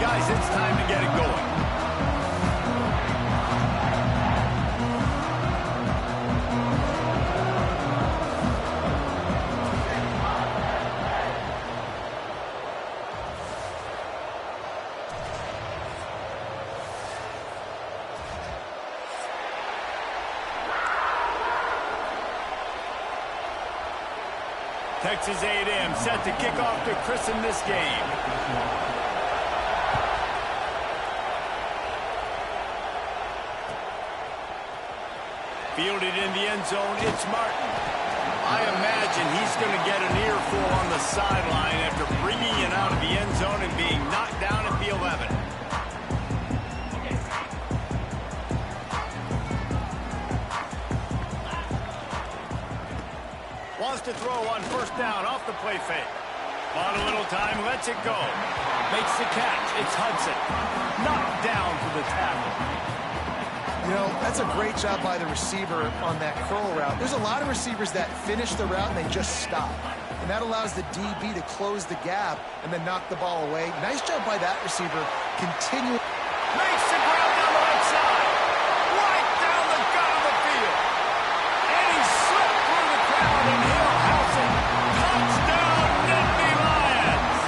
Guys, it's time to get it going. Texas A&M set to kick off to christen this game. Fielded in the end zone, it's Martin. I imagine he's going to get an earful on the sideline after bringing it out of the end zone and being knocked down at the 11. Wants to throw on first down off the play fake. On a little time, lets it go. Makes the catch. It's Hudson. Knocked down for the tackle. You know, that's a great job by the receiver on that curl route. There's a lot of receivers that finish the route and they just stop. And that allows the DB to close the gap and then knock the ball away. Nice job by that receiver. Continue. Makes the ground down the right side. Right down the gut of the field. And he slipped through the crowd and he'll house it. Touchdown, Nittany Lions.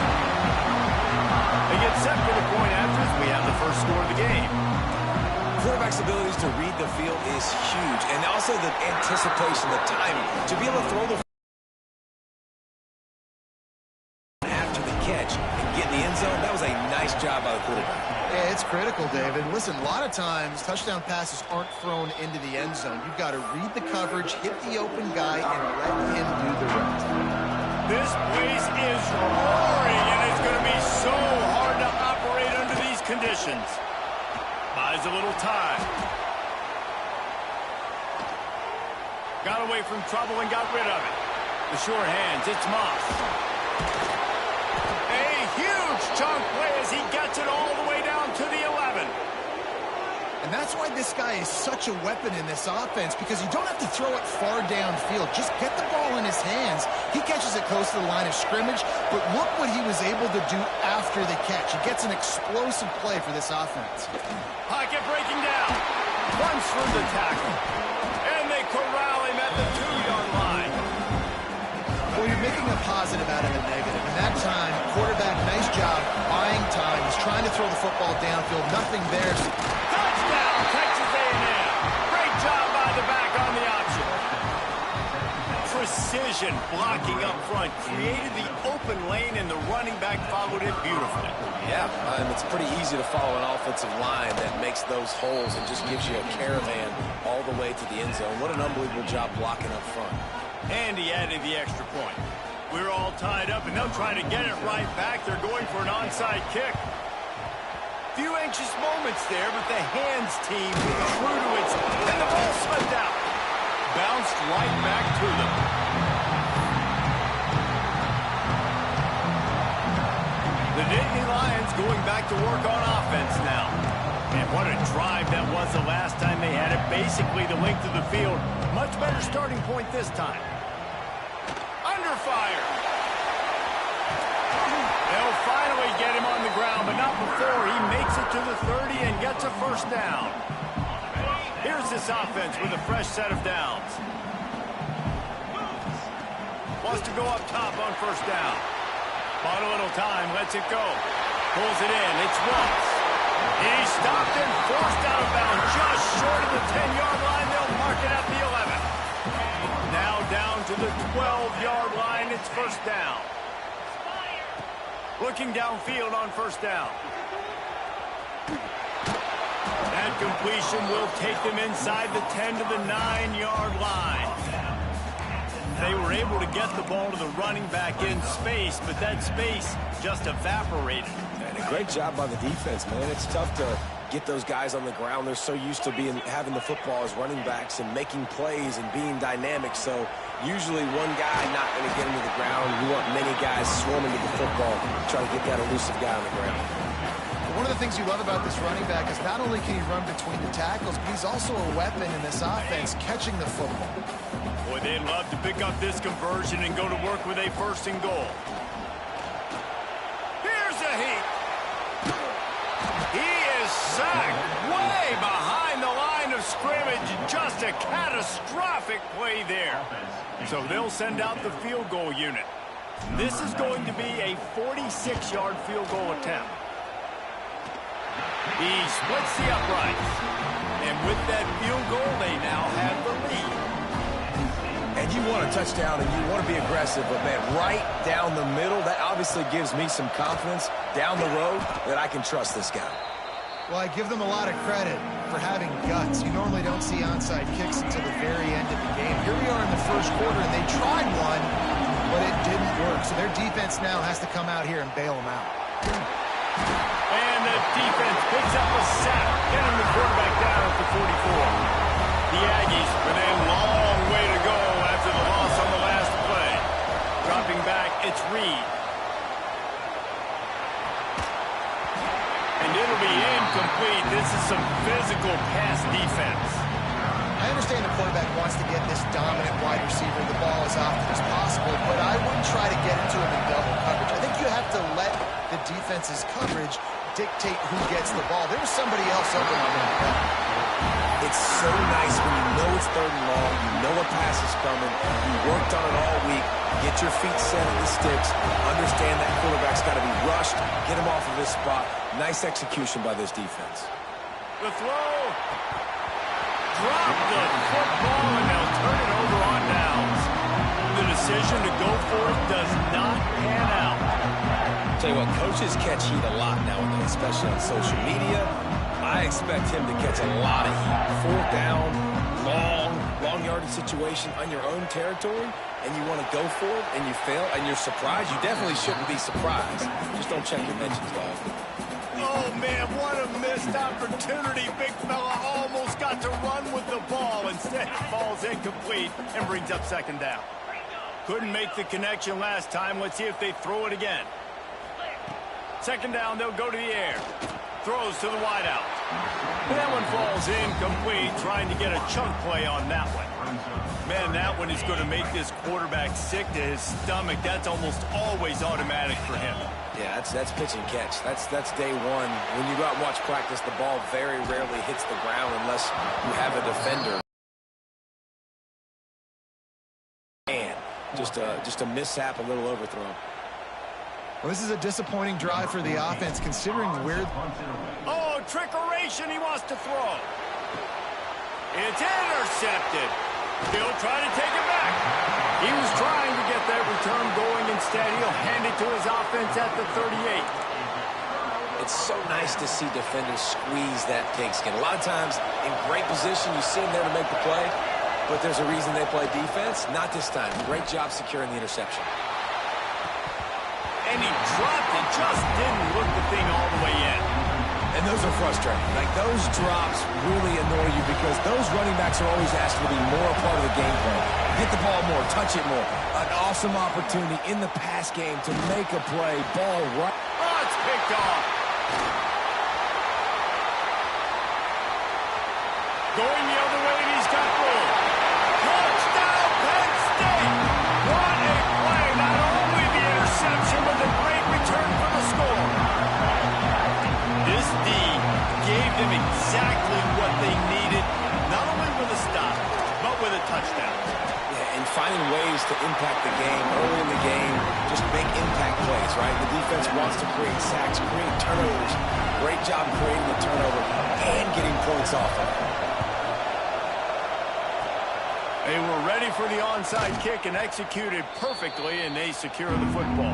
They get set for the point after as we have the first score of the game. Quarterback's abilities to read the field is huge, and also the anticipation, the timing, to be able to throw the after the catch and get in the end zone. That was a nice job by the quarterback. Yeah, it's critical, David. Listen, a lot of times touchdown passes aren't thrown into the end zone. You've got to read the coverage, hit the open guy, and let him do the rest. This place is roaring, and it's going to be so hard to operate under these conditions. Buys a little time. Got away from trouble and got rid of it. The sure hands, it's Moss. A huge chunk play as he gets it all the way down to the 11. And that's why this guy is such a weapon in this offense, because you don't have to throw it far downfield. Just get the ball in his hands. He catches it close to the line of scrimmage, but look what he was able to do after the catch. He gets an explosive play for this offense. Pocket breaking down. Runs through the tackle. And they corral him at the 2-yard line. Well, you're making a positive out of a negative. And that time, quarterback, nice job, buying time. He's trying to throw the football downfield. Nothing there. Touchdown, Texas A&M. Great job by the back on the option. Precision blocking up front. Created the open lane, and the running back followed it beautifully. Yeah, it's pretty easy to follow an offensive line that makes those holes and just gives you a caravan all the way to the end zone. What an unbelievable job blocking up front. And he added the extra point. We're all tied up, and they'll try to get it right back. They're going for an onside kick. Few anxious moments there, but the hands team true to its... And the ball slipped out. Bounced right back to them. The Nittany Lions going back to work on offense now. And what a drive that was the last time they had it. Basically the length of the field. Much better starting point this time. Under fire. They'll finally get him on the ground, but not before he makes it to the 30 and gets a first down. Here's this offense with a fresh set of downs. Wants to go up top on first down. Bought a little time, lets it go. Pulls it in, it's Ross. He's stopped and forced out of bounds just short of the 10-yard line. They'll mark it at the 11. Now down to the 12-yard line, it's first down. Looking downfield on first down. That completion will take them inside the 10 to the 9-yard line. They were able to get the ball to the running back in space, but that space just evaporated. And a great job by the defense, man. It's tough to get those guys on the ground. They're so used to having the football as running backs and making plays and being dynamic. So usually one guy not going to get into the ground. You want many guys swarming to the football, try to get that elusive guy on the ground. One of the things you love about this running back is not only can he run between the tackles, but he's also a weapon in this offense, catching the football. Boy, they'd love to pick up this conversion and go to work with a first and goal. Here's a heat. sack way behind the line of scrimmage. Just a catastrophic play there. So they'll send out the field goal unit. This is going to be a 46-yard field goal attempt. He splits the uprights. And with that field goal, they now have the lead. And you want a touchdown and you want to be aggressive, but, man, right down the middle, that obviously gives me some confidence down the road that I can trust this guy. Well, I give them a lot of credit for having guts. You normally don't see onside kicks until the very end of the game. Here we are in the first quarter, and they tried one, but it didn't work. So their defense now has to come out here and bail them out. And the defense picks up a sack, getting the quarterback down at the 44. The Aggies with a long way to go after the loss on the last play. Dropping back, it's Reed. And it'll be incomplete. This is some physical pass defense. I understand the quarterback wants to get this dominant wide receiver the ball as often as possible, but I wouldn't try to get into him in double coverage. I think you have to let the defense's coverage dictate who gets the ball. There's somebody else open on that play. It's so nice when you know it's 3rd and long, you know a pass is coming, you worked on it all week, get your feet set at the sticks, understand that quarterback's got to be rushed, get him off of his spot. Nice execution by this defense. The throw. Drop the football, and they'll turn it over on downs. The decision to go for it does not pan out. Tell you what, coaches catch heat a lot nowadays, especially on social media. I expect him to catch a lot of heat. 4th down, long yardage situation on your own territory, and you want to go for it, and you fail, and you're surprised. You definitely shouldn't be surprised. Just don't check your mentions, dog. Oh, man, what a missed opportunity. Big fella almost got to run with the ball. Instead, it falls incomplete and brings up 2nd down. Couldn't make the connection last time. Let's see if they throw it again. 2nd down, they'll go to the air. Throws to the wideout. That one falls incomplete, trying to get a chunk play on that one. Man, that one is going to make this quarterback sick to his stomach. That's almost always automatic for him. Yeah, that's pitch and catch. That's day one. When you go out and watch practice, the ball very rarely hits the ground unless you have a defender. And just a mishap, a little overthrow. Well, this is a disappointing drive for the offense, considering where... Oh, trickeration, he wants to throw. It's intercepted. He'll try to take it back. He was trying to get that return going. Instead, he'll hand it to his offense at the 38. It's so nice to see defenders squeeze that pigskin. A lot of times, in great position, you see them there to make the play, but there's a reason they play defense. Not this time. Great job securing the interception. And he dropped it, just didn't look the thing all the way in. And those are frustrating. Like, those drops really annoy you because those running backs are always asked to be more a part of the game plan. Get the ball more, touch it more. An awesome opportunity in the pass game to make a play. Ball right. Oh, it's picked off. Going the other way, and he's got room. Touchdown, Penn State. What a play. Not only the interception, but the great return for the score. This D gave them exactly what they needed, not only with a stop, but with a touchdown. Yeah, and finding ways to impact the game early in the game, just make impact plays, right? The defense wants to create sacks, create turnovers. Great job creating the turnover and getting points off of it. They were ready for the onside kick and executed perfectly, and they secure the football.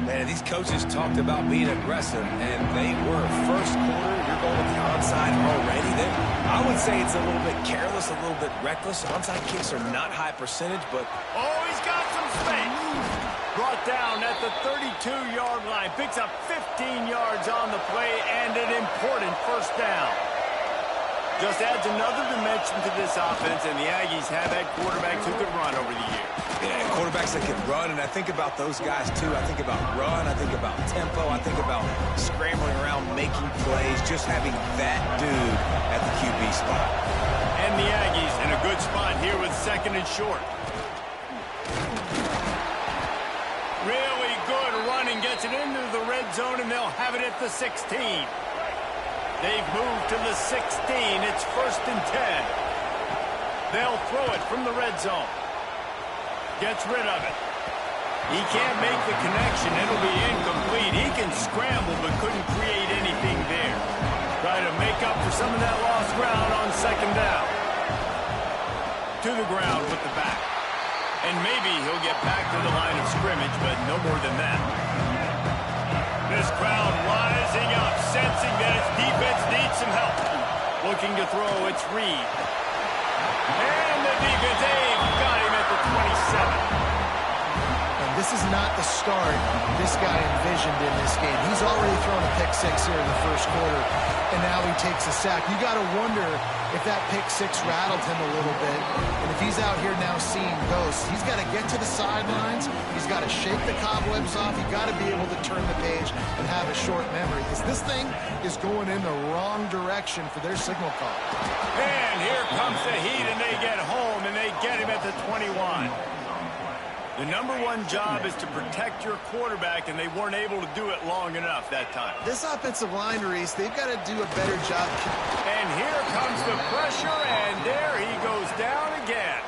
Man, these coaches talked about being aggressive, and they were. First quarter, you're going with the onside already. I would say it's a little bit careless, a little bit reckless. Onside kicks are not high percentage, but... Oh, he's got some space. Brought down at the 32-yard line. Picks up 15 yards on the play and an important 1st down. Just adds another dimension to this offense, and the Aggies have had quarterbacks who could run over the years. Yeah, quarterbacks that can run, and I think about those guys, too. I think about run, I think about tempo, I think about scrambling around, making plays, just having that dude at the QB spot. And the Aggies in a good spot here with 2nd and short. Really good running, gets it into the red zone, and they'll have it at the 16. They've moved to the 16. It's 1st and 10. They'll throw it from the red zone. Gets rid of it. He can't make the connection. It'll be incomplete. He can scramble but couldn't create anything there. Try to make up for some of that lost ground on 2nd down. To the ground with the back. And maybe he'll get back to the line of scrimmage, but no more than that. This crowd rising up, sensing that its defense needs some help. Looking to throw, it's Reed. And the defense, got him at the 27. And this is not the start this guy envisioned in this game. He's already thrown a pick six here in the first quarter, and now he takes a sack. You got to wonder if that pick six rattled him a little bit. And if he's out here now seeing ghosts, he's got to get to the sidelines. He's got to shake the cobwebs off. He's got to be able to turn the page and have a short memory, because this thing is going in the wrong direction for their signal call. And here comes the Heat, and they get home, and they get him at the 21. The #1 job is to protect your quarterback, and they weren't able to do it long enough that time. This offensive line, Reese, they've got to do a better job. And here comes the pressure, and there he goes down again.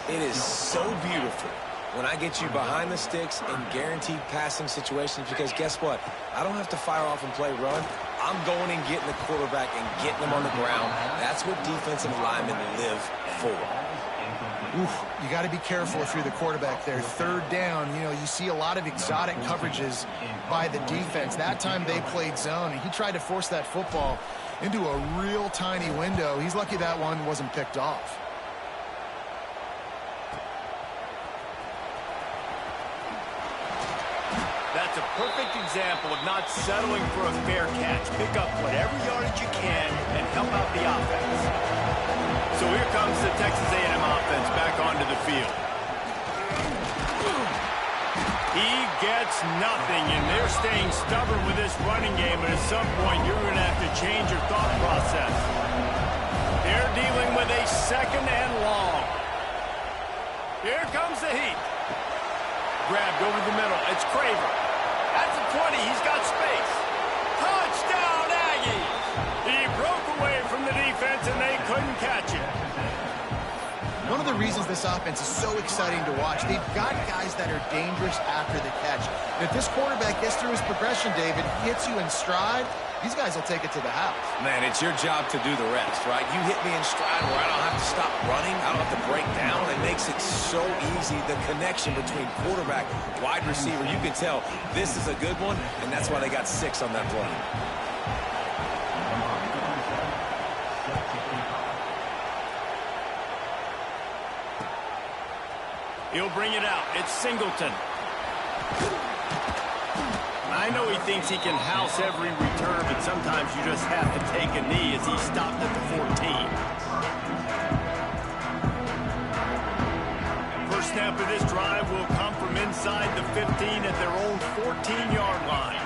It is so beautiful when I get you behind the sticks in guaranteed passing situations, because guess what? I don't have to fire off and play run. I'm going and getting the quarterback and getting him on the ground. That's what defensive linemen live for. Oof, you got to be careful if you're the quarterback there. 3rd down, you see a lot of exotic coverages by the defense. That time they played zone, and he tried to force that football into a real tiny window. He's lucky that one wasn't picked off. That's a perfect example of not settling for a fair catch. Pick up whatever yardage you can and help out the offense. So here comes the Texas A&M offense back onto the field. He gets nothing, and they're staying stubborn with this running game, but at some point you're going to have to change your thought process. They're dealing with a 2nd and long. Here comes the Heat. Grabbed over the middle. It's Craver. That's a 20. He's got space. Touchdown, Aggies! He broke away from the defense, and they couldn't catch it. One of the reasons this offense is so exciting to watch, they've got guys that are dangerous after the catch. And if this quarterback gets through his progression, David, hits you in stride, these guys will take it to the house. Man, it's your job to do the rest, right? You hit me in stride where I don't have to stop running. I don't have to break down. It makes it so easy, the connection between quarterback, wide receiver. You can tell this is a good one, and that's why they got 6 on that play. He'll bring it out. It's Singleton. I know he thinks he can house every return, but sometimes you just have to take a knee as he stopped at the 14. First snap of this drive will come from inside the 15 at their own 14-yard line.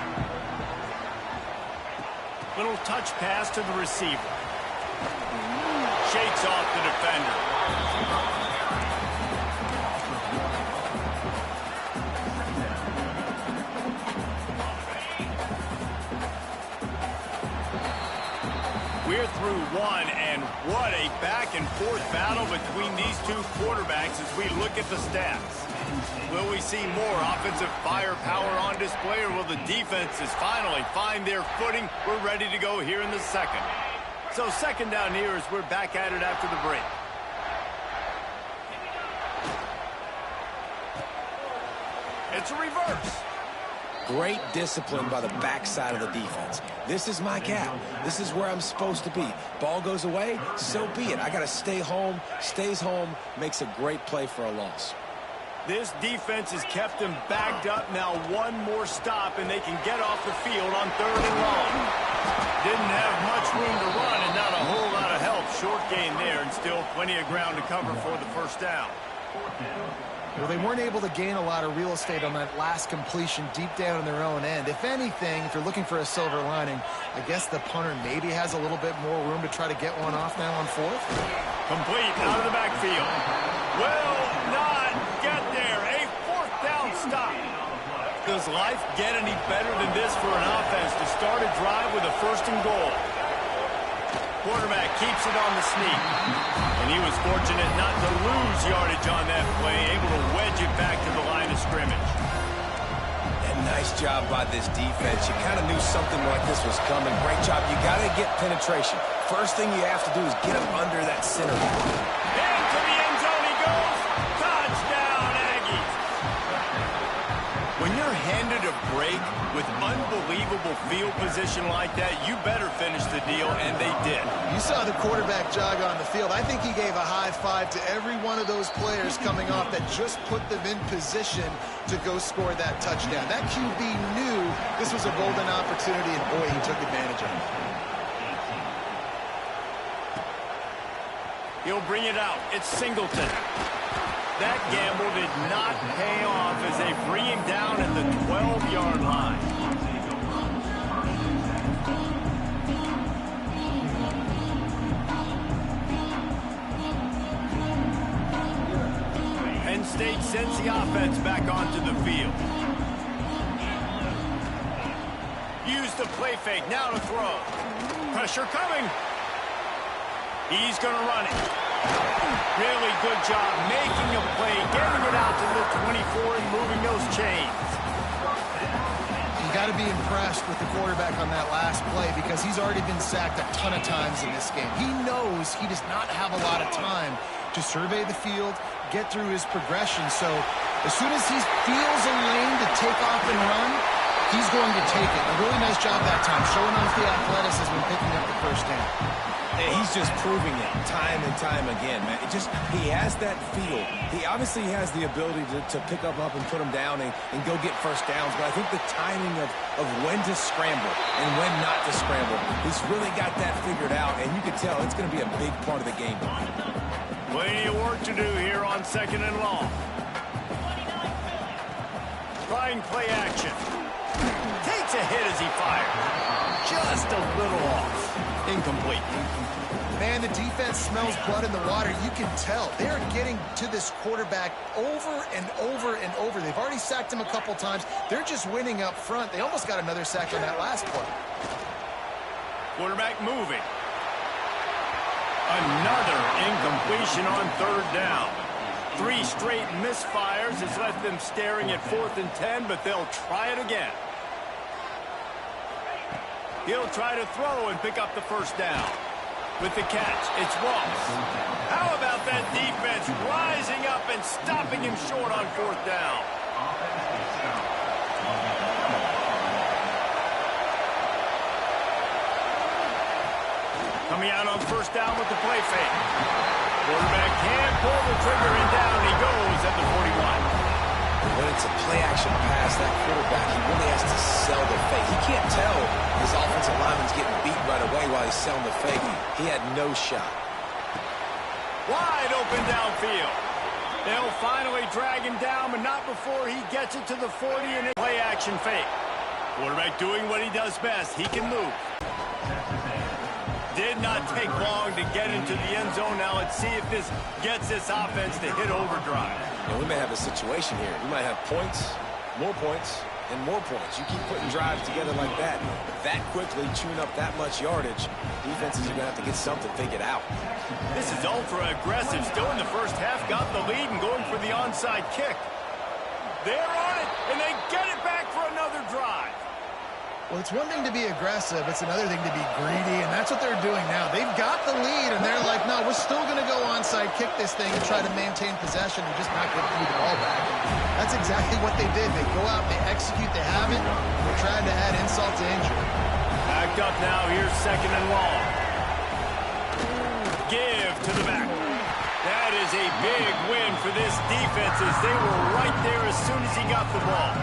Little touch pass to the receiver. Shakes off the defender. We're through one, and what a back-and-forth battle between these two quarterbacks as we look at the stats. Will we see more offensive firepower on display, or will the defenses finally find their footing? We're ready to go here in the 2nd. So 2nd down here as we're back at it after the break. It's a reverse. Great discipline by the backside of the defense. This is my gap. This is where I'm supposed to be. Ball goes away, so be it. I got to stay home, stays home, makes a great play for a loss. This defense has kept them backed up. Now one more stop, and they can get off the field on 3rd and long. Didn't have much room to run, and not a whole lot of help. Short gain there, and still plenty of ground to cover for the 1st down. Well, they weren't able to gain a lot of real estate on that last completion deep down in their own end. If anything, if you're looking for a silver lining, I guess the punter maybe has a little bit more room to try to get one off now on 4th. Complete out of the backfield. Will not get there. A 4th down stop. Does life get any better than this for an offense to start a drive with a 1st and goal? Quarterback keeps it on the sneak. And he was fortunate not to lose yardage on that play, able to wedge it back to the line of scrimmage. And nice job by this defense. You kind of knew something like this was coming. Great job. You got to get penetration. First thing you have to do is get him under that center. Into the end zone he goes. Touchdown, Aggies. When you're handed a break with unbelievable field position like that, you better finish the deal, and they did. You saw the quarterback jog on the field. I think he gave a high five to every one of those players coming off that just put them in position to go score that touchdown. That QB knew this was a golden opportunity, and boy, he took advantage of it. He'll bring it out. It's Singleton. That gamble did not pay off as they bring him down at the 12-yard line. Penn State sends the offense back onto the field. Use the play fake. Now to throw. Pressure coming. He's going to run it. Really good job making a play, getting it out to the 24 and moving those chains. You got to be impressed with the quarterback on that last play because he's already been sacked a ton of times in this game. He knows he does not have a lot of time to survey the field, get through his progression. So as soon as he feels a lane to take off and run, he's going to take it. A really nice job that time, showing off the athleticism and picking up the first down. And he's just proving it time and time again, man. He has that feel. He obviously has the ability to pick up and put him down and go get first downs. But I think the timing of when to scramble and when not to scramble, he's really got that figured out. And you can tell it's going to be a big part of the game. Plenty of work to do here on 2nd and long. Trying play action. Takes a hit as he fires. Just a little off. Incomplete. Man, the defense smells blood in the water. You can tell. They're getting to this quarterback over and over and over. They've already sacked him a couple times. They're just winning up front. They almost got another sack on that last play. Quarterback moving. Another incompletion on 3rd down. 3 straight misfires has left them staring at 4th and 10, but they'll try it again. He'll try to throw and pick up the first down. With the catch, it's Ross. How about that defense rising up and stopping him short on 4th down? Coming out on 1st down with the play fake. Quarterback can't pull the trigger and down he goes at the 41. When it's a play-action pass, that quarterback, he really has to sell the fake. He can't tell his offensive lineman's getting beat right away while he's selling the fake. He had no shot. Wide open downfield. They'll finally drag him down, but not before he gets it to the 40 and a play-action fake. Quarterback doing what he does best. He can move. Did not take long to get into the end zone. Now let's see if this gets this offense to hit overdrive. And we may have a situation here. We might have points, and more points. You keep putting drives together like that quickly, chewing up that much yardage, defenses are going to have to get something figured out. This is ultra-aggressive. Still in the first half, got the lead and going for the onside kick. They're on it, and they get it back for another drive. Well, it's one thing to be aggressive. It's another thing to be greedy, and that's what they're doing now. They've got the lead, and they're like, no, we're still going to go onside, kick this thing, and try to maintain possession. We're just not going to feed the ball back. And that's exactly what they did. They go out, they execute, they have it. They're trying to add insult to injury. Backed up now. Here's 2nd and long. Give to the back. That is a big win for this defense as they were right there as soon as he got the ball.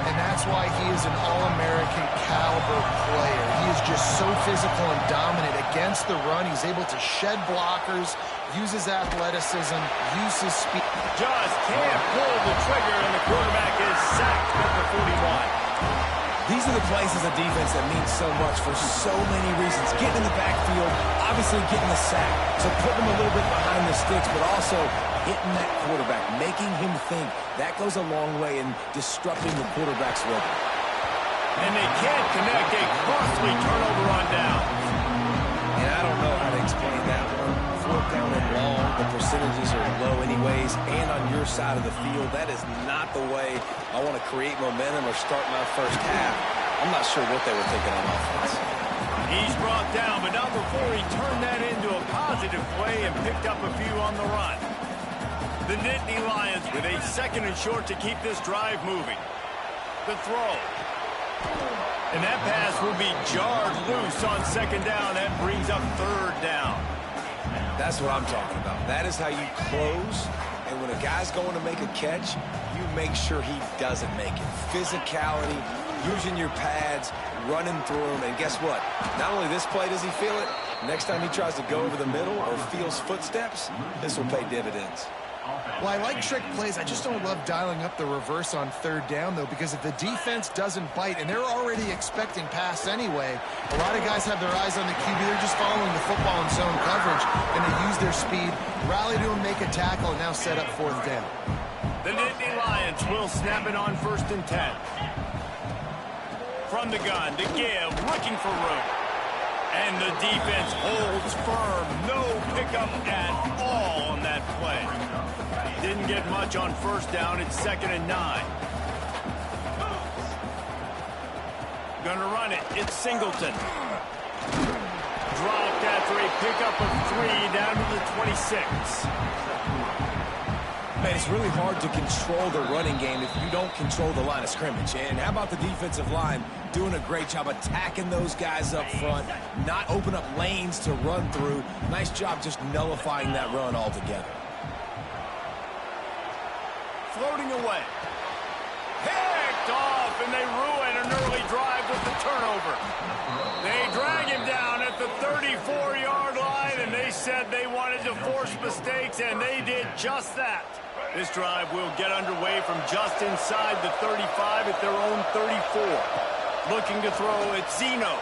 And that's why he is an All-American caliber player. He is just so physical and dominant against the run. He's able to shed blockers, use his athleticism, use his speed. Just can't pull the trigger, and the quarterback is sacked at the 41. These These are the plays as a defense that mean so much for so many reasons. Getting in the backfield, obviously getting the sack, so putting them a little bit behind the sticks, but also hitting that quarterback, making him think. That goes a long way in disrupting the quarterback's rhythm. And they can't connect a costly turnover on down. And I don't know how to explain that one. Fourth down and long, the percentages are low anyways, and on your side of the field, that is not the way I want to create momentum or start my first half. I'm not sure what they were thinking on offense. He's brought down, but not before he turned that into a positive play and picked up a few on the run. The Nittany Lions with a 2nd and short to keep this drive moving. The throw. And that pass will be jarred loose on 2nd down. That brings up 3rd down. That's what I'm talking about. That is how you close. And when a guy's going to make a catch, you make sure he doesn't make it. Physicality, using your pads, running through him. And guess what? Not only this play does he feel it, next time he tries to go over the middle or feels footsteps, this will pay dividends. Well, I like trick plays. I just don't love dialing up the reverse on 3rd down, though, because if the defense doesn't bite, and they're already expecting pass anyway, a lot of guys have their eyes on the QB. They're just following the football in zone coverage, and they use their speed, rally to him, make a tackle, and now set up 4th down. The Nittany Lions will snap it on 1st and 10. From the gun to give, looking for room. And the defense holds firm. No pickup at all on that play. Didn't get much on 1st down. It's 2nd and 9. Gonna run it. It's Singleton. Dropped after a pickup of 3 down to the 26. Man, it's really hard to control the running game if you don't control the line of scrimmage. And how about the defensive line doing a great job attacking those guys up front, not open up lanes to run through. Nice job just nullifying that run altogether. Floating away. Picked off, and they ruin an early drive with the turnover. They drag him down at the 34-yard line, and they said they wanted to force mistakes, and they did just that. This drive will get underway from just inside the 35 at their own 34. Looking to throw, it's Zeno.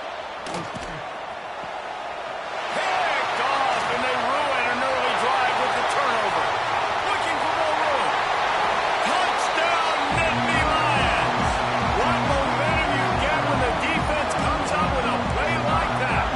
Picked off, and they ruin an early drive with the turnover. Looking for more room. Touchdown, Nittany Lions. What momentum you get when the defense comes up with a play like that.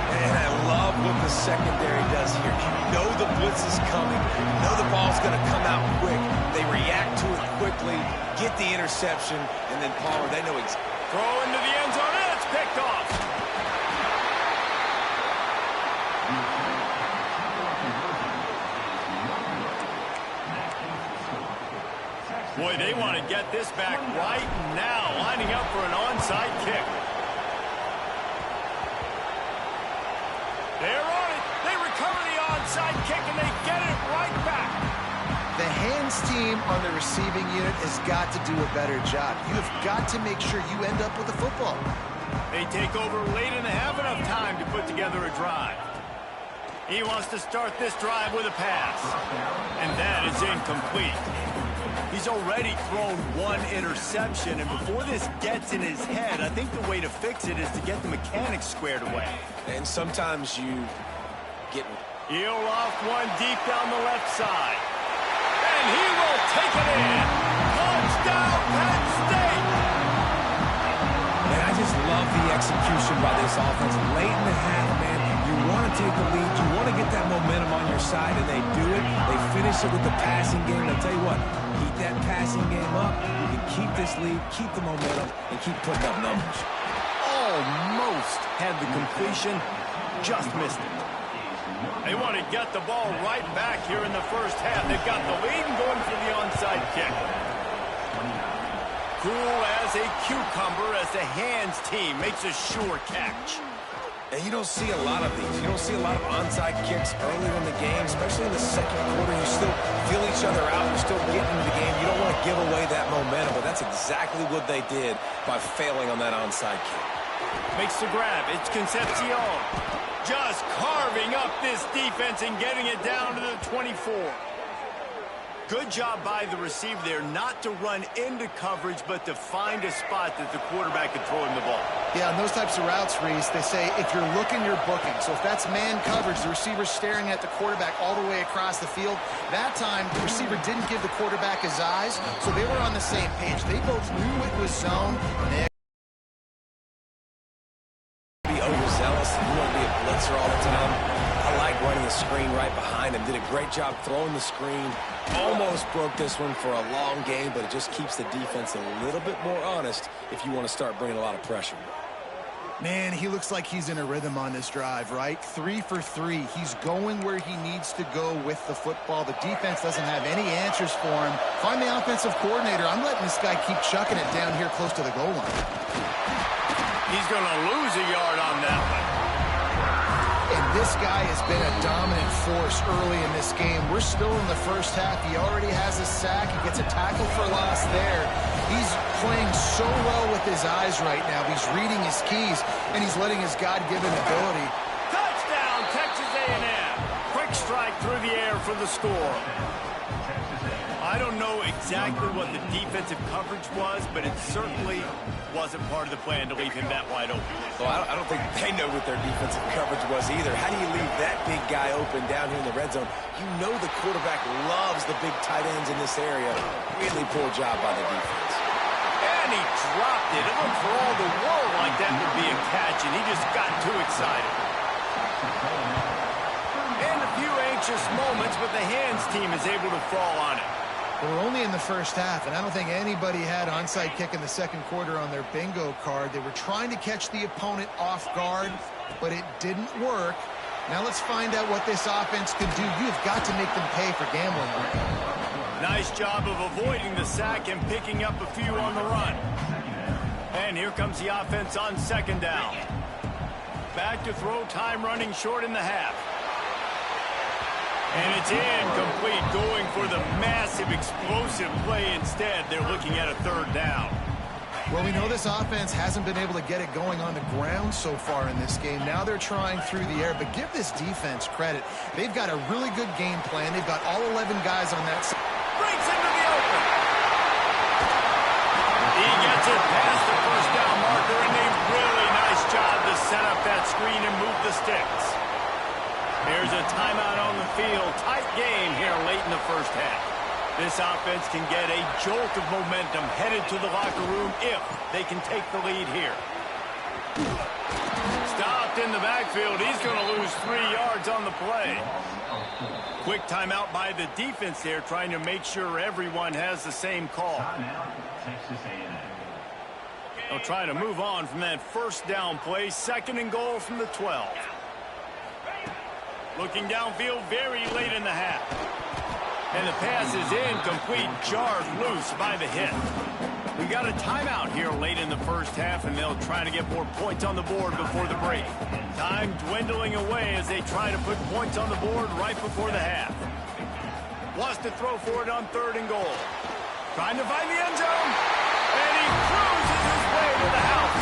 And I love what the secondary does here. You know the blitz is coming. You know the ball's going to come out quick. They react to it quickly, get the interception, and then Palmer, they know it's... Throw into the end zone, and it's picked off. Boy, they want to get this back right now, lining up for an onside kick. They're on it. They recover the onside kick, and they get it right back. The hands team on the receiving unit has got to do a better job. You have got to make sure you end up with the football. They take over late and have enough time to put together a drive. He wants to start this drive with a pass. And that is incomplete. He's already thrown 1 interception, and before this gets in his head, I think the way to fix it is to get the mechanics squared away. And sometimes you get... He'll off one deep down the left side. And he will take it in. Touchdown, Penn State! And I just love the execution by this offense. Late in the half, man, you want to take the lead. You want to get that momentum on your side, and they do it. They finish it with the passing game. And I'll tell you what, keep that passing game up. You can keep this lead, keep the momentum, and keep putting up numbers. Almost had the completion, just missed it. They want to get the ball right back here in the first half. They've got the lead and going for the onside kick. Cool as a cucumber as the hands team makes a sure catch. And you don't see a lot of these. You don't see a lot of onside kicks earlier in the game, especially in the second quarter. You still feel each other out. You're still getting into the game. You don't want to give away that momentum, but that's exactly what they did by failing on that onside kick. Makes the grab. It's Concepcion. Just carving up this defense and getting it down to the 24. Good job by the receiver there not to run into coverage, but to find a spot that the quarterback can throw him the ball. Yeah, on those types of routes, Reese, they say if you're looking, you're booking. So if that's man coverage, the receiver's staring at the quarterback all the way across the field. That time, the receiver didn't give the quarterback his eyes, so they were on the same page. They both knew it was zone, and they be overzealous. You want to be a blitzer all the time. I like running the screen right behind him. Did a great job throwing the screen. Almost broke this one for a long game, but it just keeps the defense a little bit more honest if you want to start bringing a lot of pressure. Man, he looks like he's in a rhythm on this drive, right? 3 for 3. He's going where he needs to go with the football. The defense doesn't have any answers for him. Find the offensive coordinator. I'm letting this guy keep chucking it down here close to the goal line. He's going to lose a yard on that one. And this guy has been a dominant force early in this game. We're still in the first half. He already has a sack. He gets a tackle for loss there. He's playing so well with his eyes right now. He's reading his keys, and he's letting his God-given ability. Touchdown, Texas A&M. Quick strike through the air for the score. I don't know exactly what the defensive coverage was, but it certainly wasn't part of the plan to leave him that wide open. Well, I don't think they know what their defensive coverage was either. How do you leave that big guy open down here in the red zone? You know the quarterback loves the big tight ends in this area. Really poor job by the defense. And he dropped it. It looked for all the world like that would be a catch, and he just got too excited. And a few anxious moments, but the hands team is able to fall on it. But we're only in the first half, and I don't think anybody had onside kick in the second quarter on their bingo card. They were trying to catch the opponent off guard, but it didn't work. Now let's find out what this offense can do. You've got to make them pay for gambling. Nice job of avoiding the sack and picking up a few on the run. And here comes the offense on second down. Back to throw, time running short in the half. And it's incomplete, going for the massive explosive play instead. They're looking at a third down. Well, we know this offense hasn't been able to get it going on the ground so far in this game. Now they're trying through the air, but give this defense credit. They've got a really good game plan. They've got all 11 guys on that side. Breaks into the open. He gets it past the first down marker, and a really nice job to set up that screen and move the sticks. There's a timeout on the field. Tight game here late in the first half. This offense can get a jolt of momentum headed to the locker room if they can take the lead here. Stopped in the backfield. He's going to lose 3 yards on the play. Quick timeout by the defense there, trying to make sure everyone has the same call. They'll try to move on from that first down play. Second and goal from the 12. Looking downfield very late in the half. And the pass is incomplete, jarred loose by the hit. We got a timeout here late in the first half, and they'll try to get more points on the board before the break. Time dwindling away as they try to put points on the board right before the half. Wants to throw for it on third and goal. Trying to find the end zone. And he cruises his way to the house.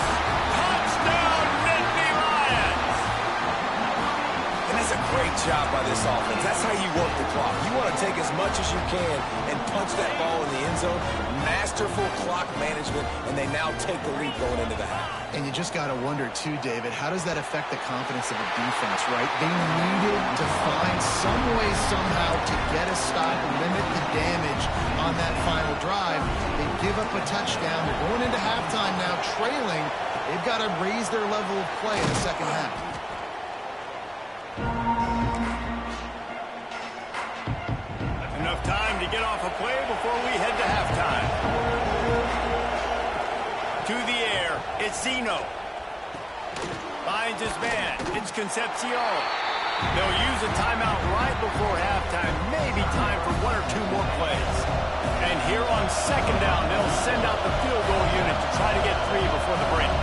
Touchdown, Nittany Lions! And that's a great job by this offense. That's how you work the clock. You want to take as much as you can and punch that ball in the end zone. Masterful clock management, and they now take the lead going into the half. And you just got to wonder, too, David, how does that affect the confidence of the defense, right? They needed to find some way, somehow, to get a stop and limit the damage on that final drive. They give up a touchdown. They're going into halftime now, trailing. They've got to raise their level of play in the second half. Enough time to get off a play before we head to halftime. To the air, it's Zeno. Finds his man, it's Concepcion. They'll use a timeout right before halftime, maybe time for 1 or 2 more plays. And here on second down, they'll send out the field goal unit to try to get 3 before the break.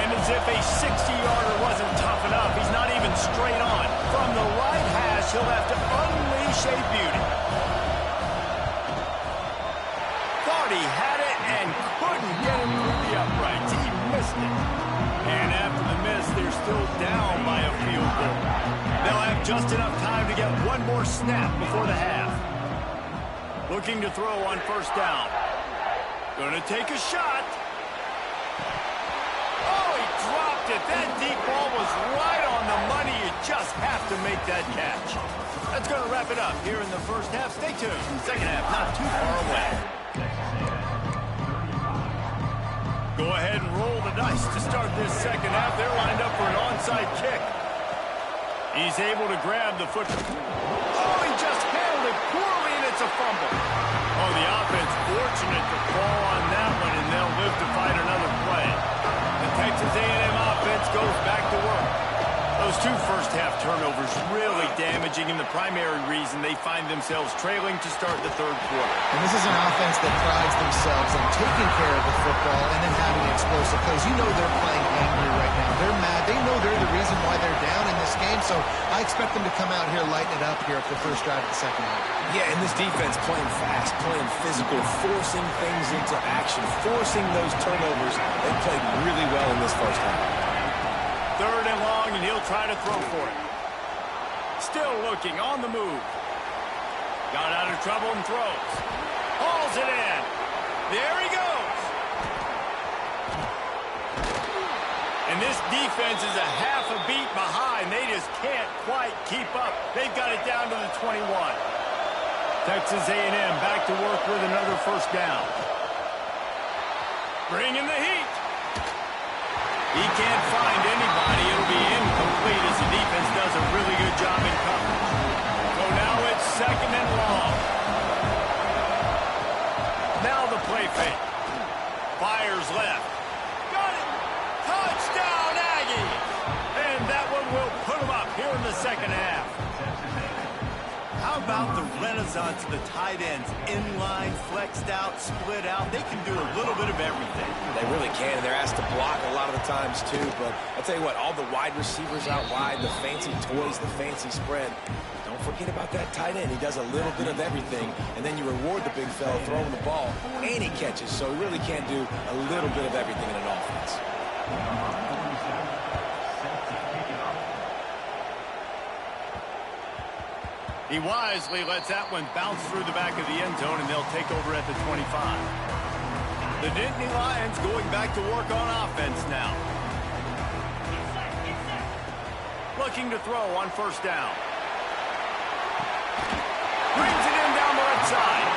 And as if a 60-yarder wasn't tough enough, he's not even straight on. From the right hash, he'll have to unleash a beauty. Thought he had it and couldn't get him through the uprights. He missed it. And after the miss, they're still down by a field goal. They'll have just enough time to get 1 more snap before the half. Looking to throw on first down. Gonna take a shot. Oh, he dropped it. That deep ball was right on the money. You just have to make that catch. That's gonna wrap it up here in the first half. Stay tuned. Second half, not too far away. Go ahead and roll the dice to start this second half. They're lined up for an onside kick. He's able to grab the football. Oh, he just handled it poorly, and it's a fumble. Oh, the offense fortunate to fall on that one, and they'll live to fight another play. The Texas A&M offense goes back to work. Those two first-half turnovers really damaging, and the primary reason they find themselves trailing to start the third quarter. And this is an offense that prides themselves on taking care of the football and then having explosive plays. You know they're playing angry right now. They're mad. They know they're the reason why they're down in this game, so I expect them to come out here, lighten it up here at the first drive of the second half. Yeah, and this defense playing fast, playing physical, forcing things into action, forcing those turnovers. They played really well in this first half. Third and long, and he'll try to throw for it. Still looking, on the move. Got out of trouble and throws. Hauls it in. There he goes. And this defense is a half a beat behind. They just can't quite keep up. They've got it down to the 21. Texas A&M back to work with another first down. Bringing the heat. He can't find anybody. It'll be incomplete as the defense does a really good job in coverage. So now it's second and long. Now the play fake. Fires left. Got it. Touchdown, Aggies. And that one will put them up here in the second half. How about the renaissance of the tight ends? Inline, flexed out, split out. They can do a little bit of everything. They really can. They're asked to block a lot of the times, too. But I'll tell you what, all the wide receivers out wide, the fancy toys, the fancy spread. Don't forget about that tight end. He does a little bit of everything, and then you reward the big fella throwing the ball, and he catches. So he really can do a little bit of everything in an offense. He wisely lets that one bounce through the back of the end zone, and they'll take over at the 25. The Nittany Lions going back to work on offense now. Looking to throw on first down. Brings it in down the right side.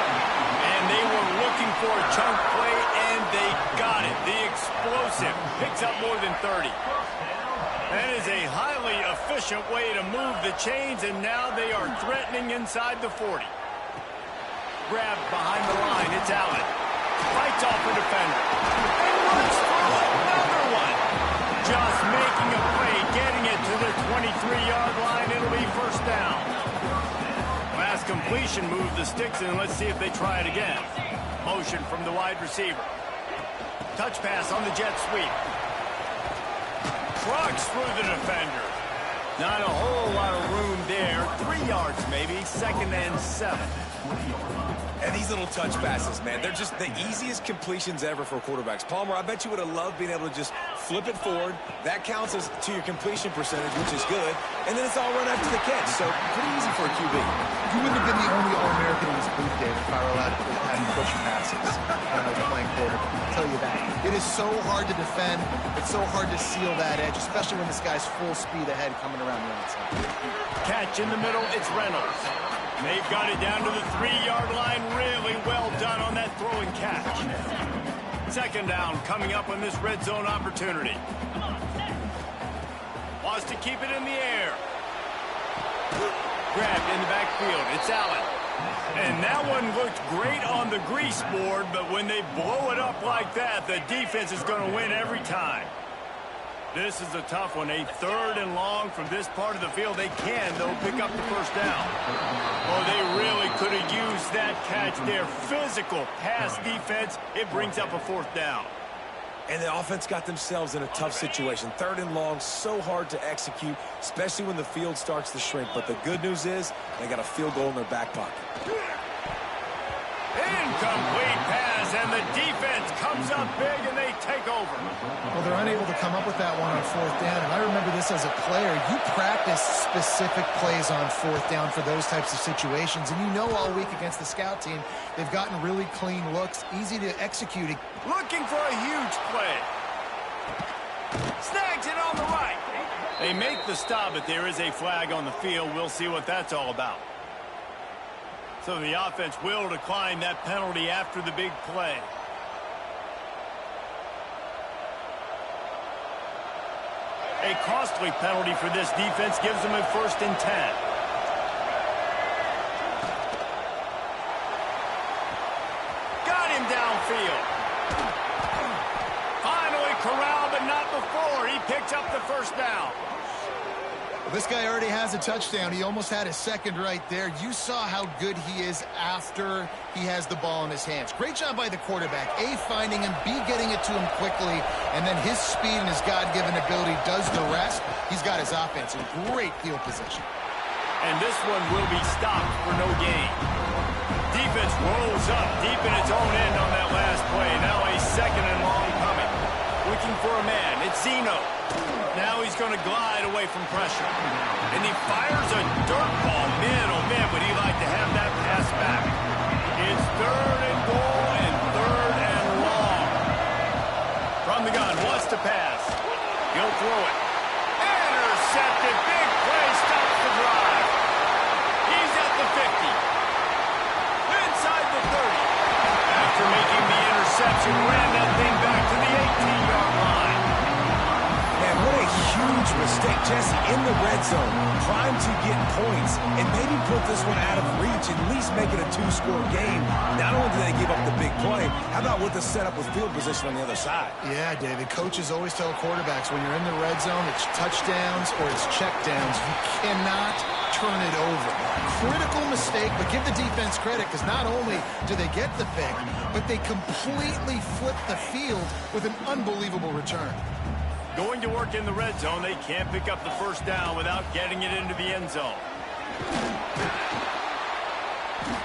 And they were looking for a chunk play, and they got it. The explosive picks up more than 30. That is a highly efficient way to move the chains, and now they are threatening inside the 40. Grabbed behind the line, it's Allen. Fights off a defender. And runs through another one. Just making a play, getting it to the 23-yard line. It'll be first down. Last completion moved the sticks, and let's see if they try it again. Motion from the wide receiver. Touch pass on the jet sweep. Trucks through the defender. Not a whole lot of room there. 3 yards maybe. Second and 7. And these little touch passes, man, they're just the easiest completions ever for quarterbacks. Palmer, I bet you would have loved being able to just flip it forward. That counts as to your completion percentage, which is good. And then it's all run after the catch. So pretty easy for a QB. You wouldn't have been the only All-American in this booth, Dave, if I were allowed to have push passes when I was playing quarterback. I'll tell you that. It is so hard to defend. It's so hard to seal that edge, especially when this guy's full speed ahead coming around the outside. Catch in the middle, it's Reynolds. They've got it down to the 3-yard line. Really well done on that throwing catch. Second down coming up on this red zone opportunity. Wants to keep it in the air. Grabbed in the backfield. It's Allen. And that one looked great on the grease board, but when they blow it up like that, the defense is going to win every time. This is a tough one. A third and long from this part of the field. They can, though, pick up the first down. Oh, they really could have used that catch there. Physical pass defense. It brings up a fourth down. And the offense got themselves in a tough situation. Third and long, so hard to execute, especially when the field starts to shrink. But the good news is they got a field goal in their back pocket. Incomplete pass, and the defense comes up big and they take over. Well, they're unable to come up with that one on fourth down. And I remember this as a player. You practice specific plays on fourth down for those types of situations. And you know all week against the scout team, they've gotten really clean looks, easy to execute. Looking for a huge play. Snags it on the right. They make the stop, but there is a flag on the field. We'll see what that's all about. So the offense will decline that penalty after the big play. A costly penalty for this defense gives them a 1st and 10. Got him downfield. Finally corralled, but not before. He picks up the 1st down. This guy already has a touchdown. He almost had his 2nd right there. You saw how good he is after he has the ball in his hands. Great job by the quarterback. A, finding him, B, getting it to him quickly, and then his speed and his God-given ability does the rest. He's got his offense in great field position. And this one will be stopped for no gain. Defense rolls up deep in its own end on that last play. Now a 2nd and long coming. Looking for a man. It's Zeno. Now he's going to glide away from pressure. And he fires a dirt ball. Man, oh man, would he like to have that pass back. It's 3rd and goal and 3rd and long. From the gun, wants to pass. He'll throw it. Intercepted. Big play stops the drive. He's at the 50. Inside the 30. After making the interception, ran that thing back to the 18-yard line. Man, what a huge mistake, Jesse, in the red zone, trying to get points and maybe put this one out of reach, at least make it a 2-score game. Not only do they give up the big play, how about with the setup with field position on the other side? Yeah, David, coaches always tell quarterbacks when you're in the red zone, it's touchdowns or it's checkdowns. You cannot turn it over. Critical mistake, but give the defense credit because not only do they get the pick, but they completely flip the field with an unbelievable return. Going to work in the red zone, they can't pick up the 1st down without getting it into the end zone.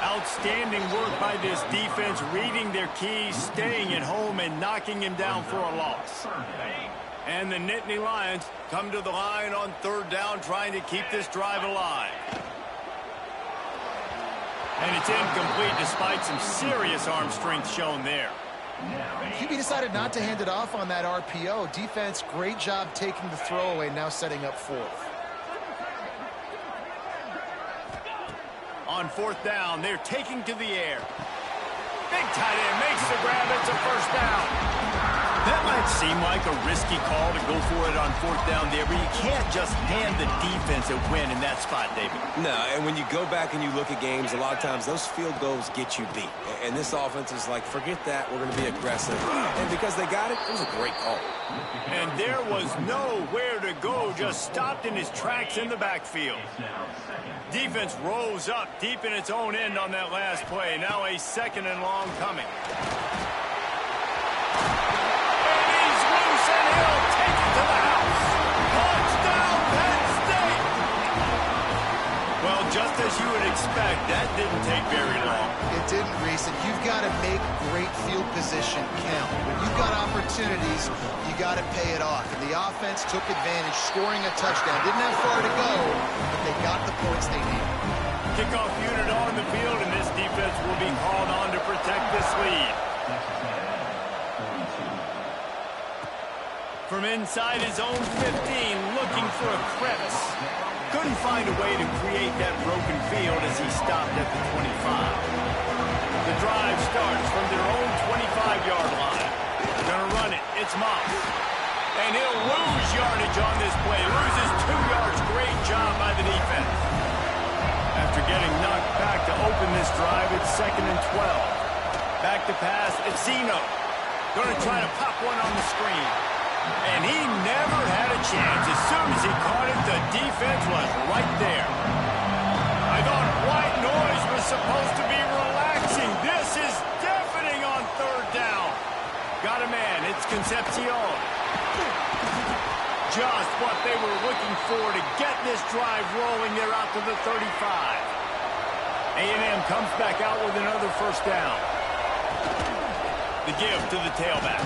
Outstanding work by this defense, reading their keys, staying at home, and knocking him down for a loss. And the Nittany Lions come to the line on 3rd down, trying to keep this drive alive. And it's incomplete despite some serious arm strength shown there. QB decided not to hand it off on that RPO. Defense, great job taking the throwaway, now setting up 4th. On 4th down, they're taking to the air. Big tight end makes the grab. It's a 1st down. That might seem like a risky call to go for it on 4th down there, but you can't just hand the defense a win in that spot, David. No, and when you go back and you look at games, a lot of times those field goals get you beat. And this offense is like, forget that, we're going to be aggressive. And because they got it, it was a great call. And there was nowhere to go, just stopped in his tracks in the backfield. Defense rolls up deep in its own end on that last play. Now a 2nd and long coming. Just as you would expect, that didn't take very long. It didn't, Reese. And you've got to make great field position count. When you've got opportunities, you got to pay it off. And the offense took advantage, scoring a touchdown. Didn't have far to go, but they got the points they needed. Kickoff unit on the field, and this defense will be called on to protect this lead. From inside his own 15, looking for a crevice. Couldn't find a way to create that broken field as he stopped at the 25. The drive starts from their own 25-yard line. They're going to run it. It's Moss. And he'll lose yardage on this play. Loses 2 yards. Great job by the defense. After getting knocked back to open this drive, it's 2nd and 12. Back to pass. It's Zeno. Going to try to pop one on the screen. And he never had a chance. As soon as he caught it, the defense was right there. I thought white noise was supposed to be relaxing. This is deafening on 3rd down. Got a man. It's Concepcion. Just what they were looking for to get this drive rolling. They're out to the 35. A&M comes back out with another 1st down. The give to the tailback.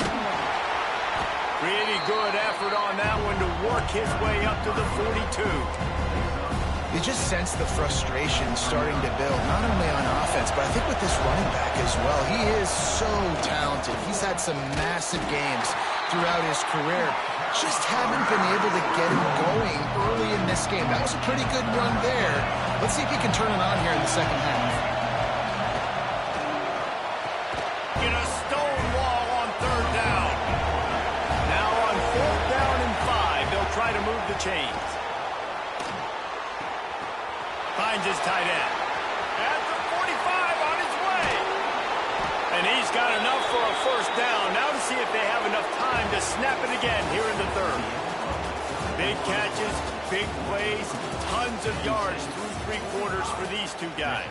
Pretty good effort on that one to work his way up to the 42. You just sense the frustration starting to build, not only on offense, but I think with this running back as well. He is so talented. He's had some massive games throughout his career. Just haven't been able to get him going early in this game. That was a pretty good run there. Let's see if he can turn it on here in the second half. Get a stone wall on third down. Now on fourth down and 5, they'll try to move the chains. Finds his tight end. At the 45 on his way. And he's got enough for a first down. Now to see if they have enough time to snap it again here in the third. Big catches, big plays, tons of yards through 3 quarters for these two guys.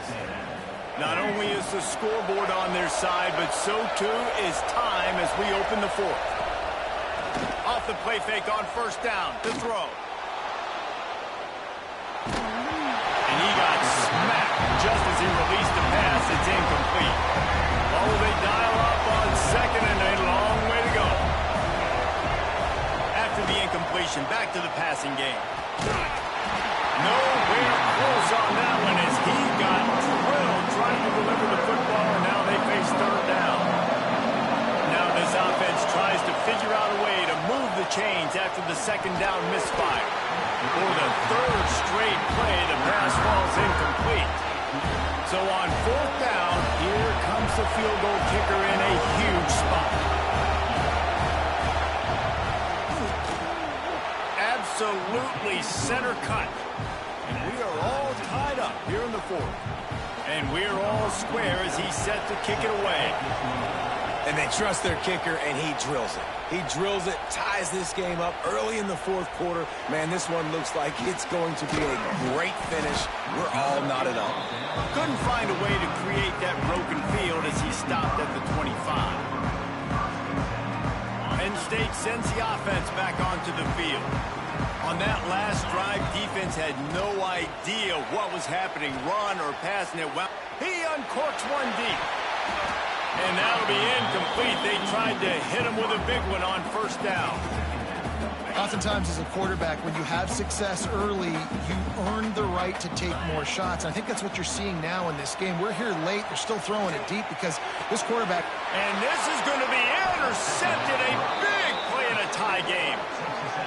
Not only is the scoreboard on their side, but so too is time as we open the fourth. Off the play fake on first down to throw. And he got smacked just as he released the pass. It's incomplete. Oh, they dial up on second and a long way to go. After the incompletion, back to the passing game. Nowhere close on that one as he got drilled trying to deliver the football, and now they face third down. Now this offense tries to figure out a way to move the chains after the second down misfire. For the third straight play, the pass falls incomplete. So on fourth down, here comes the field goal kicker in a huge spot. Absolutely center cut. And we are all tied up here in the fourth. And we're all square as he's set to kick it away. And they trust their kicker, and he drills it. He drills it, ties this game up early in the fourth quarter. Man, this one looks like it's going to be a great finish. We're all knotted up. Couldn't find a way to create that broken field as he stopped at the 25. Penn State sends the offense back onto the field. On that last drive, defense had no idea what was happening, run or pass, and he uncorks one deep. And that'll be incomplete. They tried to hit him with a big one on first down. Oftentimes as a quarterback, when you have success early, you earn the right to take more shots. I think that's what you're seeing now in this game. We're here late. They're still throwing it deep because this quarterback... And this is going to be intercepted. A big play in a tie game.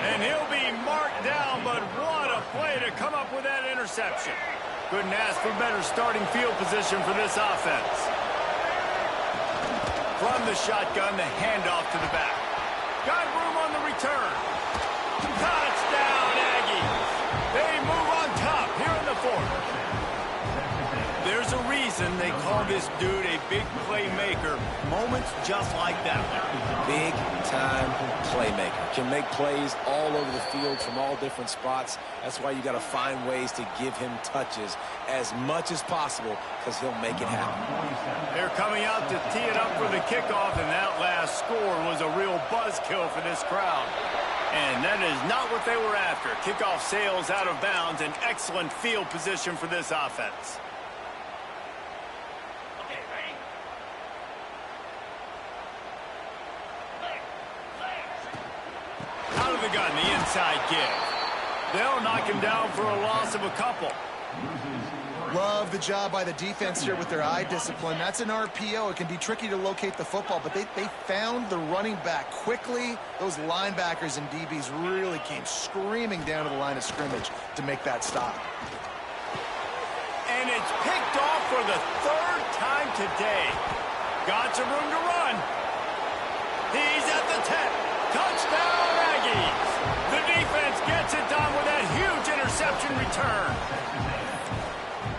And he'll be marked down, but what a play to come up with that interception. Couldn't ask for better starting field position for this offense. From the shotgun, the handoff to the back. Got room on the return. Touchdown, Aggies. They move on top here in the fourth. There's a reason they call this dude a big playmaker. Moments just like that one. Big-time playmaker. Can make plays all over the field from all different spots. That's why you got to find ways to give him touches as much as possible because he'll make it happen. They're coming out to tee it up for the kickoff, and that last score was a real buzzkill for this crowd. And that is not what they were after. Kickoff sails out of bounds, an excellent field position for this offense. Out of the gun, the inside give. They'll knock him down for a loss of a couple. Love the job by the defense here with their eye discipline. That's an RPO. It can be tricky to locate the football, but they found the running back quickly. Those linebackers and DBs really came screaming down to the line of scrimmage to make that stop. And it's picked off for the third time today. Got some room to run. He's at the 10. Touchdown, Aggies. The defense gets it done with that huge interception return.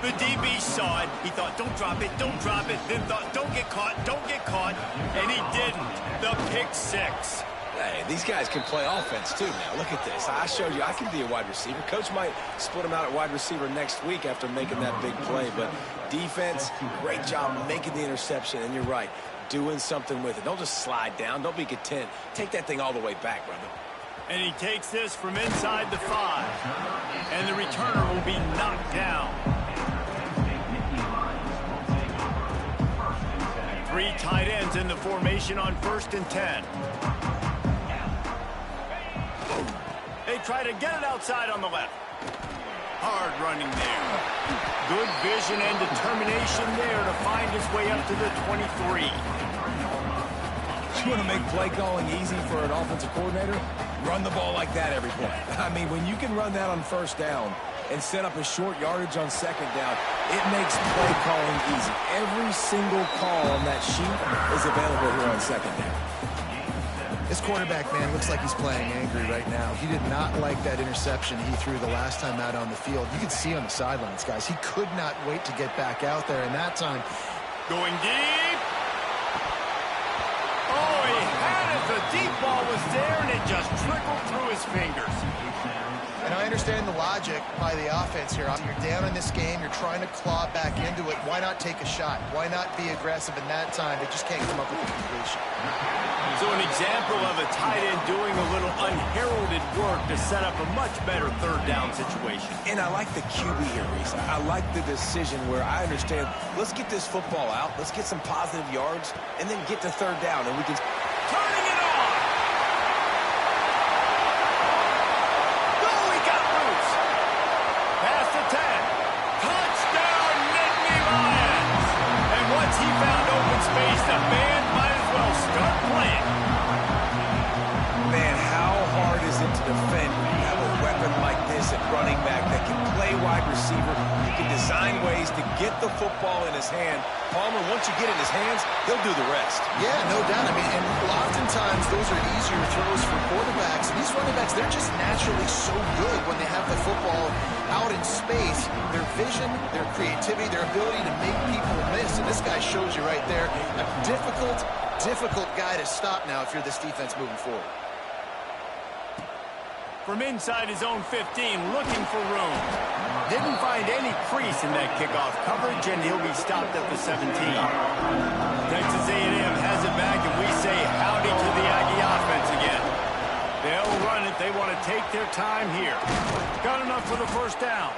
The DB saw it. He thought, don't drop it, don't drop it. Then thought, don't get caught, don't get caught. And he didn't. The pick six. Hey, these guys can play offense too now. Look at this. I showed you I can be a wide receiver. Coach might split him out at wide receiver next week after making that big play. But defense, great job making the interception. And you're right, doing something with it. Don't just slide down. Don't be content. Take that thing all the way back, brother. And he takes this from inside the 5. And the returner will be knocked down. Three tight ends in the formation on 1st and 10. They try to get it outside on the left. Hard running there. Good vision and determination there to find his way up to the 23. You want to make play calling easy for an offensive coordinator? Run the ball like that every play. I mean, when you can run that on 1st down and set up a short yardage on 2nd down, it makes play calling easy. Every single call on that sheet is available here on 2nd down. This quarterback, man, looks like he's playing angry right now. He did not like that interception he threw the last time out on the field. You could see on the sidelines, guys. He could not wait to get back out there, and that time... Going deep. Oh, he had it. The deep ball was there, and it just trickled through his fingers. And I understand the logic by the offense here. You're down in this game. You're trying to claw back into it. Why not take a shot? Why not be aggressive in that time? They just can't come up with the completion. So an example of a tight end doing a little unheralded work to set up a much better 3rd down situation. And I like the QB here, Reese. I like the decision where I understand, let's get this football out, let's get some positive yards, and then get to 3rd down, and we can... Turning it on! Oh, he got loose! Past the 10. Touchdown, Nittany Lions! And once he found open space, the band might as well start playing. Man, how hard is it to defend when you have a weapon like this at running back that can play wide receiver? He can design ways to get the football in his hand. Palmer, once you get in his hands, he'll do the rest. Yeah, no doubt. I mean, and oftentimes those are easier throws for quarterbacks. These running backs, they're just naturally so good when they have the football out in space. Their vision, their creativity, their ability to make people miss. And this guy shows you right there a difficult guy to stop now if you're this defense moving forward. From inside his own 15, looking for room. Didn't find any crease in that kickoff coverage, and he'll be stopped at the 17. Texas A&M has it back, and we say howdy to the Aggie offense again. They'll run it. They want to take their time here. Got enough for the 1st down.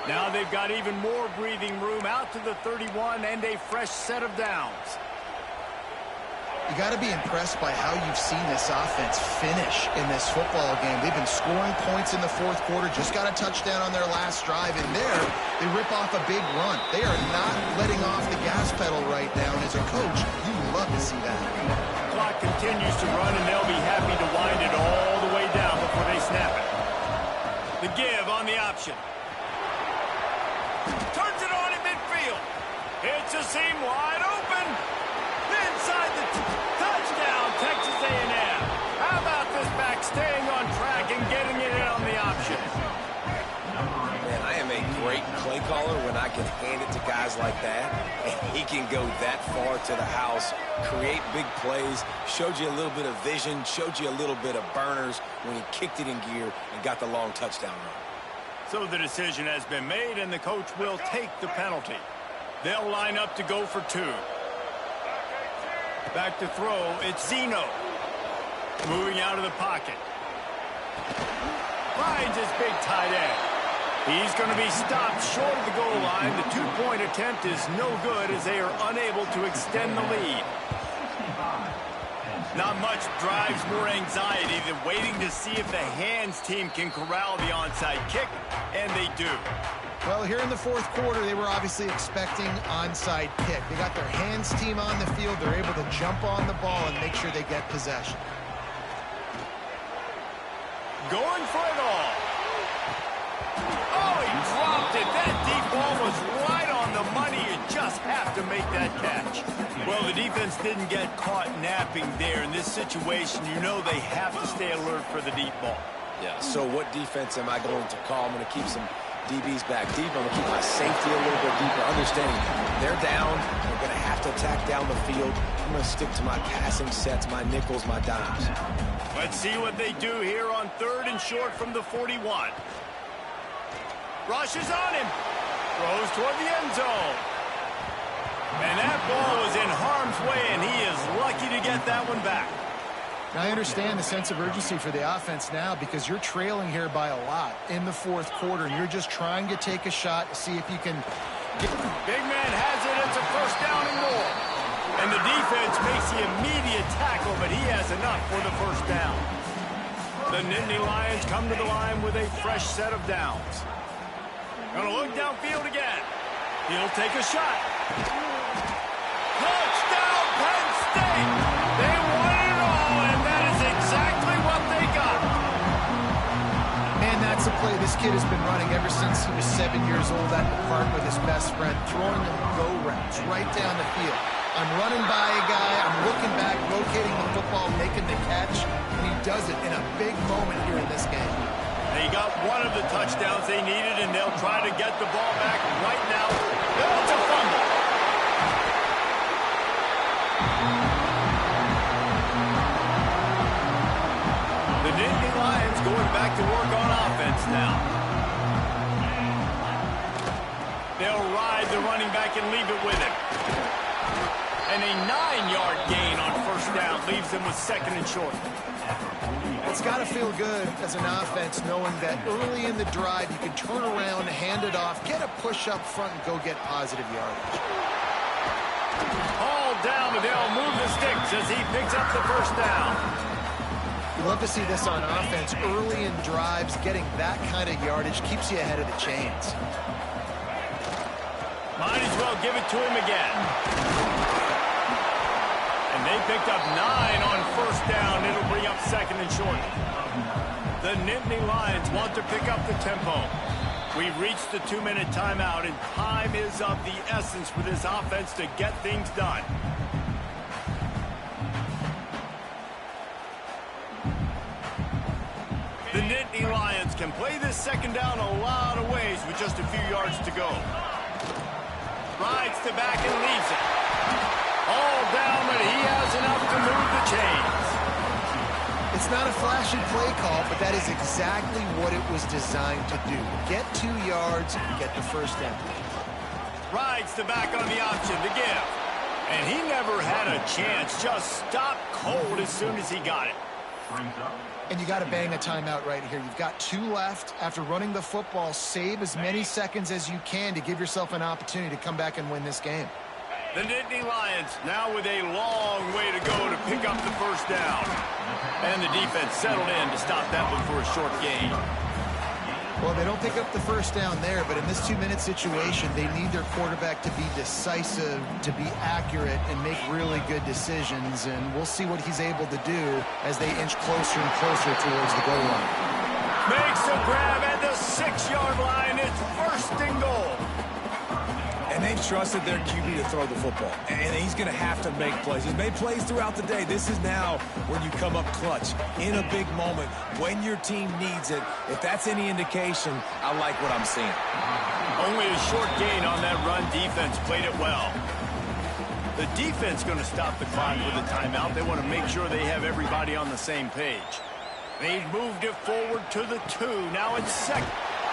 Now they've got even more breathing room out to the 31 and a fresh set of downs. You got to be impressed by how you've seen this offense finish in this football game. They've been scoring points in the 4th quarter, just got a touchdown on their last drive, and there they rip off a big run. They are not letting off the gas pedal right now, and as a coach, you love to see that. Clock continues to run, and they'll be happy to wind it all the way down before they snap it. The give on the option. Turns it on in midfield. It's a seam wide open. Inside the touchdown, Texas A&M. How about this back staying on track and getting it in on the option? Man, I am a great play caller when I can hand it to guys like that, and he can go that far to the house, create big plays, showed you a little bit of vision, showed you a little bit of burners when he kicked it in gear and got the long touchdown run. So the decision has been made, and the coach will take the penalty. They'll line up to go for 2. Back to throw, it's Zeno. Moving out of the pocket. Finds his big tight end. He's going to be stopped short of the goal line. The 2-point attempt is no good as they are unable to extend the lead. Not much drives more anxiety than waiting to see if the hands team can corral the onside kick, and they do. Well, here in the 4th quarter, they were obviously expecting onside kick. They got their hands team on the field. They're able to jump on the ball and make sure they get possession. Going for it all. Oh, he dropped it. That deep ball was right on the money. You just have to make that catch. Well, the defense didn't get caught napping there. In this situation, you know they have to stay alert for the deep ball. Yeah, so what defense am I going to call? I'm going to keep some DBs back deep. I'm going to keep my safety a little bit deeper, understanding they're down. They're going to have to attack down the field. I'm going to stick to my passing sets, my nickels, my dimes. Let's see what they do here on 3rd and short from the 41. Rushes on him. Throws toward the end zone. And that ball was in harm's way, and he is lucky to get that one back. Now, I understand the sense of urgency for the offense now because you're trailing here by a lot in the 4th quarter, and you're just trying to take a shot to see if you can get... Big man has it. It's a 1st down and more. And the defense makes the immediate tackle, but he has enough for the first down. The Nittany Lions come to the line with a fresh set of downs. Gonna look downfield again. He'll take a shot. Touchdown, Penn State! They won it all, and that is exactly what they got. Man, that's a play this kid has been running ever since he was 7 years old at the park with his best friend, throwing them go routes right down the field. I'm running by a guy, I'm looking back, rotating the football, making the catch, and he does it in a big moment here in this game. They got one of the touchdowns they needed, and they'll try to get the ball back right now. It's a fumble. The Nittany Lions going back to work on offense now. They'll ride the running back and leave it with him. And a 9-yard gain on first down leaves them with second and short. It's got to feel good as an offense knowing that early in the drive you can turn around, hand it off, get a push up front, and go get positive yardage. All down, and they'll move the sticks as he picks up the first down. You love to see this on offense early in drives. Getting that kind of yardage keeps you ahead of the chains. Might as well give it to him again. And they picked up 9 on first down. It'll bring up second and short. The Nittany Lions want to pick up the tempo. We've reached the 2-minute timeout, and time is of the essence for this offense to get things done. The Nittany Lions can play this second down a lot of ways with just a few yards to go. Rides to back and leaves it. All down, but he has enough to move the chains. It's not a flashy play call, but that is exactly what it was designed to do. Get 2 yards, get the first down. Rides to back on the option to give. And he never had a chance. Just stopped cold as soon as he got it. And you got to bang a timeout right here. You've got 2 left. After running the football, save as many seconds as you can to give yourself an opportunity to come back and win this game. The Nittany Lions now with a long way to go to pick up the first down. And the defense settled in to stop that one for a short gain. Well, they don't pick up the first down there, but in this 2-minute situation, they need their quarterback to be decisive, to be accurate, and make really good decisions. And we'll see what he's able to do as they inch closer and closer towards the goal line. Makes a grab at the 6-yard line. It's first and goal. And they've trusted their QB to throw the football. And he's going to have to make plays. He's made plays throughout the day. This is now when you come up clutch in a big moment when your team needs it. If that's any indication, I like what I'm seeing. Only a short gain on that run. Defense played it well. The defense going to stop the clock with a timeout. They want to make sure they have everybody on the same page. They've moved it forward to the 2. Now it's second.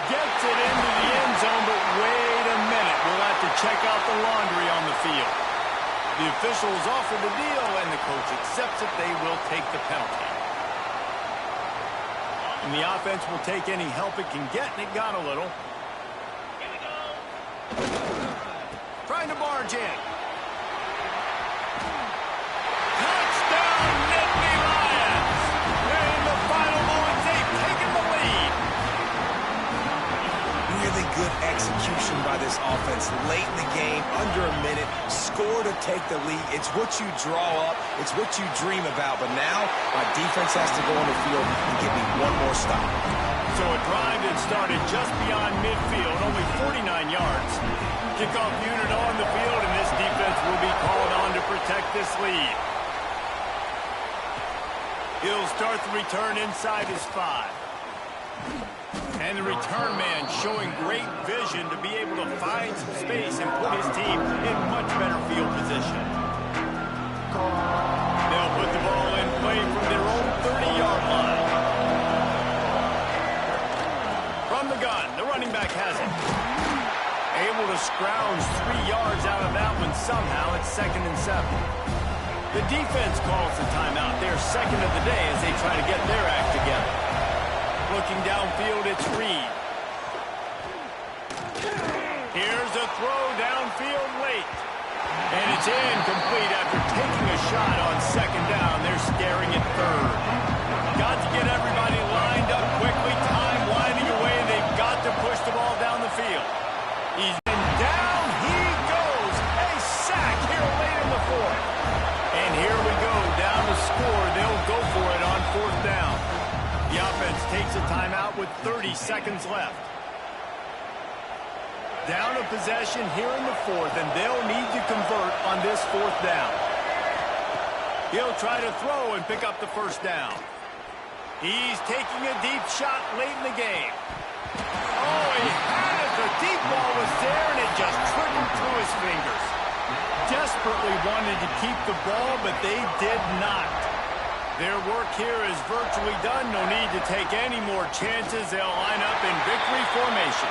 Gets it into the end zone, but wait a minute. We'll have to check out the laundry on the field. The officials offer the deal, and the coach accepts it. They will take the penalty. And the offense will take any help it can get, and it got a little. Trying to barge in. Touchdown, Nittany Lions! In the final moments, they've taken the lead. Really good execution by this offense late in the game, under a minute, score to take the lead. It's what you draw up, it's what you dream about, but now my defense has to go on the field and give me one more stop. So a drive that started just beyond midfield, only 49 yards. Kickoff unit on the field, and this defense will be called on to protect this lead. He'll start the return inside his 5. And the return man showing great vision to be able to find some space and put his team in much better field position. They'll put the ball in play from their own 30-yard line. From the gun, the running back has it. Able to scrounge 3 yards out of that one somehow. It's 2nd and 7. The defense calls the timeout. They're second of the day as they try to get their act together. Looking downfield, it's Reed. Here's a throw downfield late. And it's incomplete after taking a shot on second down. They're scaring at third. Got to get everybody lined up quickly. Time winding away. They've got to push the ball down the field. He's down. He goes. A sack here late in the fourth. And here we go. Down to score. They'll go for it on fourth down. The offense takes a timeout with 30 seconds left. Down a possession here in the fourth, and they'll need to convert on this fourth down. He'll try to throw and pick up the first down. He's taking a deep shot late in the game. Oh, he had it. The deep ball was there, and it just trickled through his fingers. Desperately wanted to keep the ball, but they did not. Their work here is virtually done. No need to take any more chances. They'll line up in victory formation.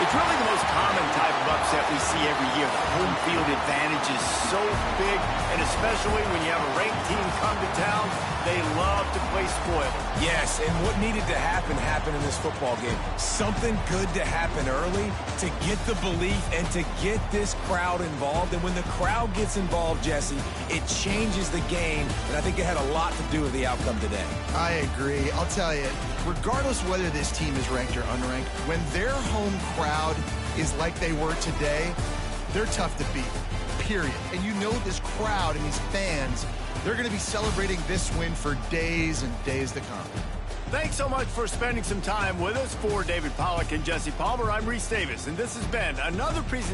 It's really the most common type of upset we see every year. The home field advantage is so big, and especially when you have a ranked team come to town, they love to play spoiler. Yes, and what needed to happen happened in this football game. Something good to happen early to get the belief and to get this crowd involved. And when the crowd gets involved, Jesse, it changes the game, and I think it had a lot to do with the outcome today. I agree. I'll tell you, regardless whether this team is ranked or unranked, when their home crowd is like they were today, they're tough to beat, period. And you know this crowd and these fans, they're going to be celebrating this win for days and days to come. Thanks so much for spending some time with us. For David Pollack and Jesse Palmer, I'm Reese Davis, and this has been another presentation.